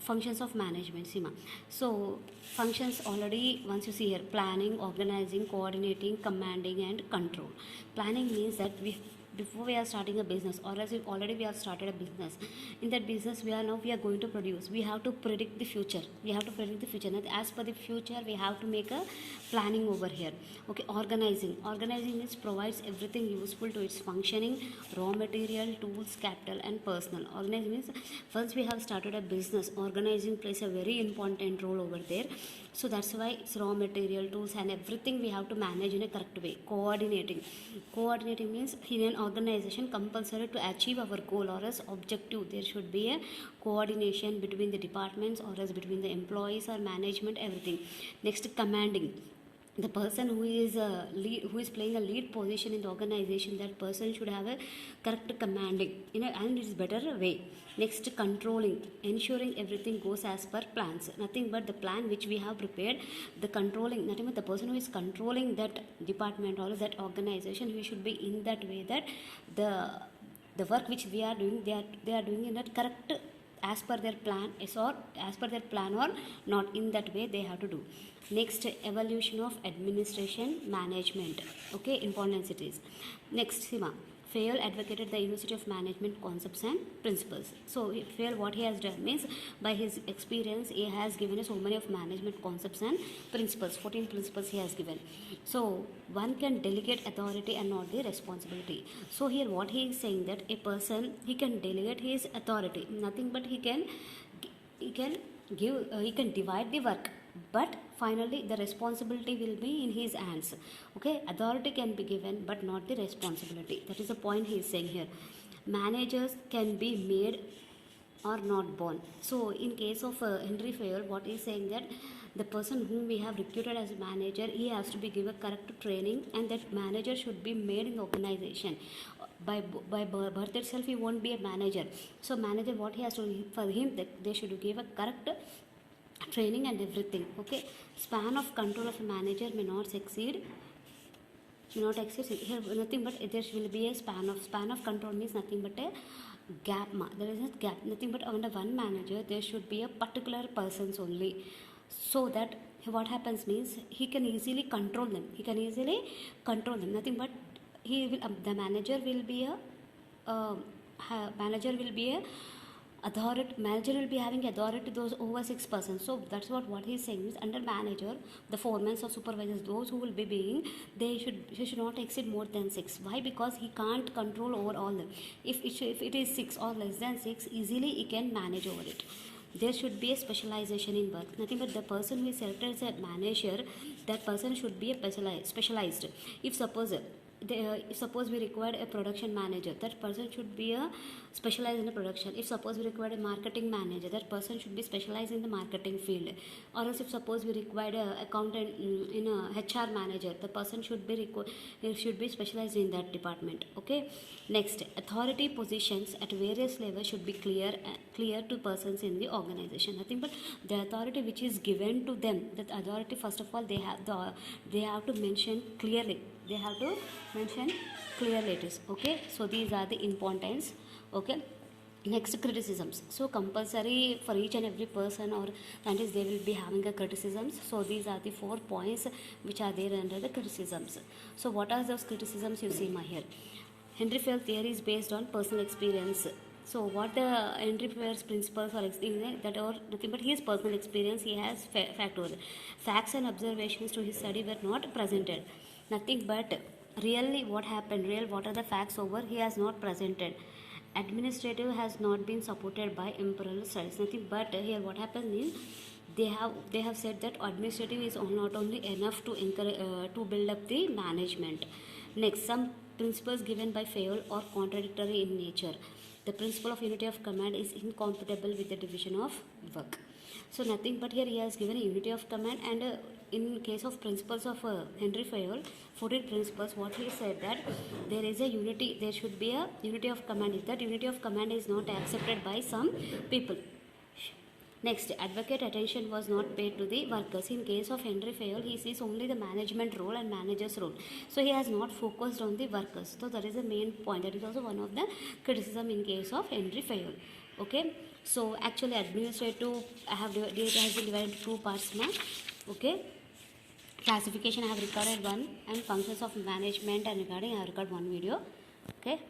functions of management, Sima. So functions already, once you see here, planning, organizing, coordinating, commanding and control. Planning means that before we are starting a business, or as if already we have started a business, in that business we are going to produce, we have to predict the future, and as per the future we have to make a planning over here. Okay, organizing means provides everything useful to its functioning, raw material, tools, capital and personal. Organizing means once we have started a business, organizing plays a very important role over there. So that's why it's raw material, tools and everything we have to manage in a correct way. Coordinating means in an organization compulsory to achieve our goal or as objective, there should be a coordination between the departments or as between the employees or management, everything. Next, commanding. The person who is playing a lead position in the organization, that person should have a correct commanding and it's better way. Next, controlling, ensuring everything goes as per plans, nothing but the plan which we have prepared. The controlling, nothing but the person who is controlling that department or that organization, he should be in that way that the work which we are doing, they are doing in that correct as per their plan is, or as per their plan or not, in that way they have to do. Next, evolution of administration management. Okay, importance it is. Next, Sima, Fayol advocated the University of Management concepts and principles. So Fayol, what he has done means, by his experience he has given us so many of management concepts and principles. 14 principles he has given. So one can delegate authority and not the responsibility. So here what he is saying, that a person, he can delegate his authority, nothing but he can divide the work, but finally the responsibility will be in his hands. Okay, authority can be given but not the responsibility. That is the point he is saying here. Managers can be made or not born. So in case of Henry Fayol, what he is saying, that the person whom we have recruited as a manager, he has to be given correct training, and that manager should be made in the organization. By birth itself he won't be a manager. So manager, what he has to, for him, that they should give a correct training and everything. Okay, span of control of a manager may not exceed here, nothing but there will be a span of control means nothing but a gap. There is a gap, nothing but under one manager there should be a particular persons only, so that what happens means he can easily control them, nothing but he will the manager will be a manager will be having authority to those over 6 persons. So that's what he's saying is, under manager, the foremen or supervisors, those who will be being, they should not exceed more than 6. Why? Because he can't control over all them. If it is 6 or less than 6, easily he can manage over it. There should be a specialization in work, nothing but the person who is selected as a manager, that person should be a specialized. If suppose we required a production manager, that person should be a specialized in the production. If suppose we required a marketing manager, that person should be specialized in the marketing field. Or else if suppose we required a accountant in a HR manager, the person should be specialized in that department. Okay, next, authority positions at various levels should be clear to persons in the organization, nothing but the authority which is given to them, that authority first of all they have to mention clearly. It is. Okay, so these are the importance. Okay, next, criticisms. So compulsory for each and every person, or that is they will be having a criticisms. So these are the 4 points which are there under the criticisms. So what are those criticisms you see here? Henry Fayol theory is based on personal experience. So what the Henry Fayol's principles or that are nothing but his personal experience. He has facts and observations to his study were not presented, nothing but really what happened, what are the facts over, he has not presented. Administrative has not been supported by imperial studies, nothing but here what happens is, they have said that administrative is not only enough to encourage to build up the management. Next, some principles given by Fayol are contradictory in nature. The principle of unity of command is incompatible with the division of work. So nothing but here he has given a unity of command, and in case of principles of Henry Fayol, 14 principles, what he said, that there is a unity, there should be a unity of command. If that unity of command is not accepted by some people. Next, advocate attention was not paid to the workers. In case of Henry Fayol, he sees only the management role and manager's role. So he has not focused on the workers. So that is the main point. That is also one of the criticism in case of Henry Fayol. Okay. So actually administrative I have it has been divided into two parts now. Okay, classification I have recorded one, and functions of management and regarding I have recorded one video. Okay.